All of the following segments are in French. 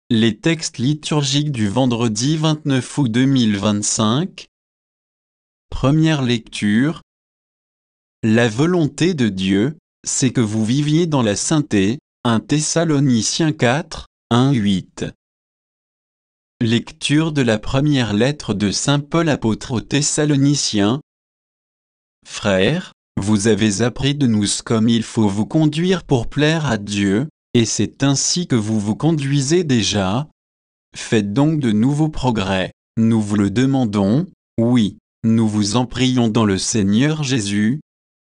Les textes liturgiques du vendredi 29 août 2025. Première lecture. La volonté de Dieu, c'est que vous viviez dans la sainteté. 1 Thessaloniciens 4, 1-8. Lecture de la première lettre de saint Paul apôtre aux Thessaloniciens. Frères, vous avez appris de nous comme il faut vous conduire pour plaire à Dieu, et c'est ainsi que vous vous conduisez déjà. Faites donc de nouveaux progrès, nous vous le demandons, oui, nous vous en prions dans le Seigneur Jésus.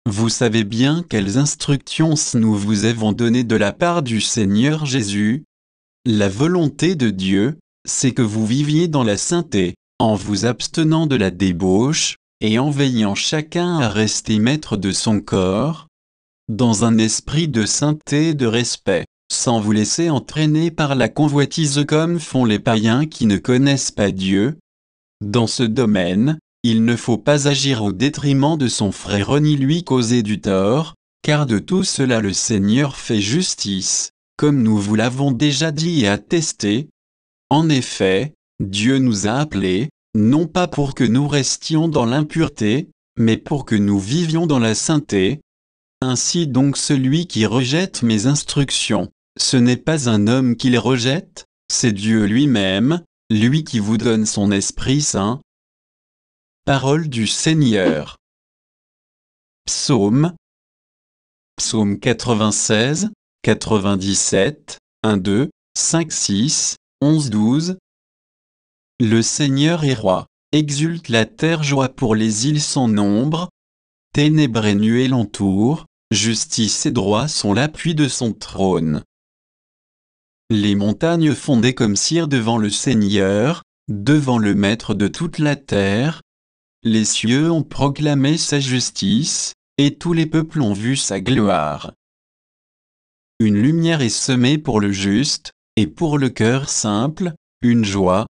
Vous savez bien quelles instructions nous vous avons données de la part du Seigneur Jésus. La volonté de Dieu, c'est que vous viviez dans la sainteté, en vous abstenant de la débauche, et en veillant chacun à rester maître de son corps, dans un esprit de sainteté et de respect, sans vous laisser entraîner par la convoitise comme font les païens qui ne connaissent pas Dieu. Dans ce domaine, il ne faut pas agir au détriment de son frère ni lui causer du tort, car de tout cela le Seigneur fait justice, comme nous vous l'avons déjà dit et attesté. En effet, Dieu nous a appelés, non pas pour que nous restions dans l'impureté, mais pour que nous vivions dans la sainteté. Ainsi donc celui qui rejette mes instructions, ce n'est pas un homme qui les rejette, c'est Dieu lui-même, lui qui vous donne son Esprit Saint. Parole du Seigneur. Psaume 96, 97, 1-2, 5-6, 11-12. Le Seigneur est roi, exulte la terre, joie pour les îles sans nombre. Ténèbres et nuées l'entourent, justice et droit sont l'appui de son trône. Les montagnes fondaient comme cire devant le Seigneur, devant le Maître de toute la terre. Les cieux ont proclamé sa justice, et tous les peuples ont vu sa gloire. Une lumière est semée pour le juste, et pour le cœur simple, une joie.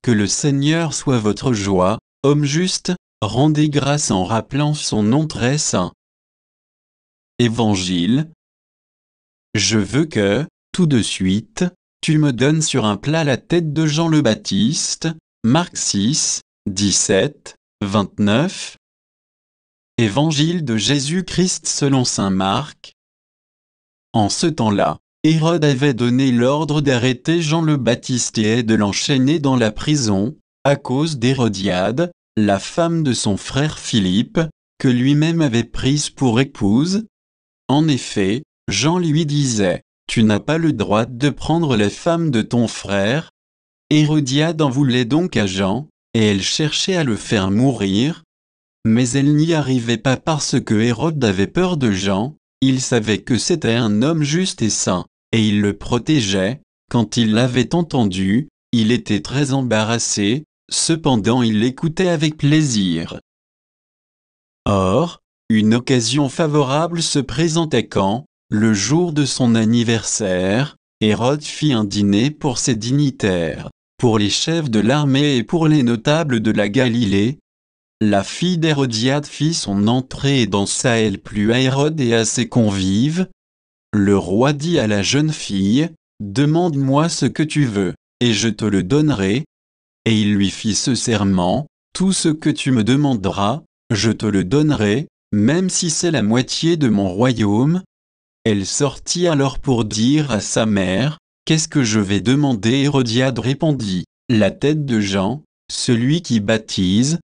Que le Seigneur soit votre joie, homme juste, rendez grâce en rappelant son nom très saint. Évangile. Je veux que, tout de suite, tu me donnes sur un plat la tête de Jean le Baptiste. Marc 6, 17, 29. Évangile de Jésus-Christ selon saint Marc. En ce temps-là, Hérode avait donné l'ordre d'arrêter Jean le Baptiste et de l'enchaîner dans la prison, à cause d'Hérodiade, la femme de son frère Philippe, que lui-même avait prise pour épouse. En effet, Jean lui disait, « Tu n'as pas le droit de prendre la femme de ton frère. » Hérodiade en voulait donc à Jean, et elle cherchait à le faire mourir. Mais elle n'y arrivait pas parce que Hérode avait peur de Jean, il savait que c'était un homme juste et saint, et il le protégeait. Quand il l'avait entendu, il était très embarrassé, cependant il l'écoutait avec plaisir. Or, une occasion favorable se présentait quand, le jour de son anniversaire, Hérode fit un dîner pour ses dignitaires, pour les chefs de l'armée et pour les notables de la Galilée. La fille d'Hérodiade fit son entrée et dansa, elle plut à Hérode et à ses convives. Le roi dit à la jeune fille, « Demande-moi ce que tu veux, et je te le donnerai. » Et il lui fit ce serment, « Tout ce que tu me demanderas, je te le donnerai, même si c'est la moitié de mon royaume. » Elle sortit alors pour dire à sa mère, « Qu'est-ce que je vais demander ?» Hérodiade répondit, « La tête de Jean, celui qui baptise. »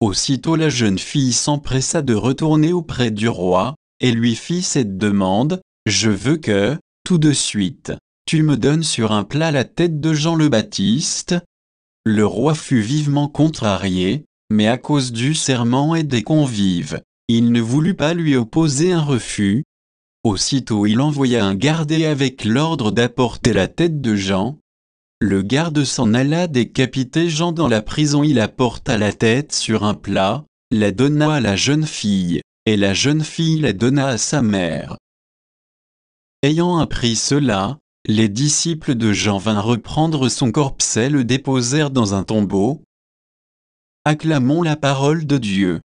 Aussitôt la jeune fille s'empressa de retourner auprès du roi, et lui fit cette demande, « Je veux que, tout de suite, tu me donnes sur un plat la tête de Jean le Baptiste. » Le roi fut vivement contrarié, mais à cause du serment et des convives, il ne voulut pas lui opposer un refus. Aussitôt il envoya un gardé avec l'ordre d'apporter la tête de Jean. Le garde s'en alla décapiter Jean dans la prison. Il apporta la tête sur un plat, la donna à la jeune fille, et la jeune fille la donna à sa mère. Ayant appris cela, les disciples de Jean vinrent reprendre son corps et le déposèrent dans un tombeau. Acclamons la parole de Dieu.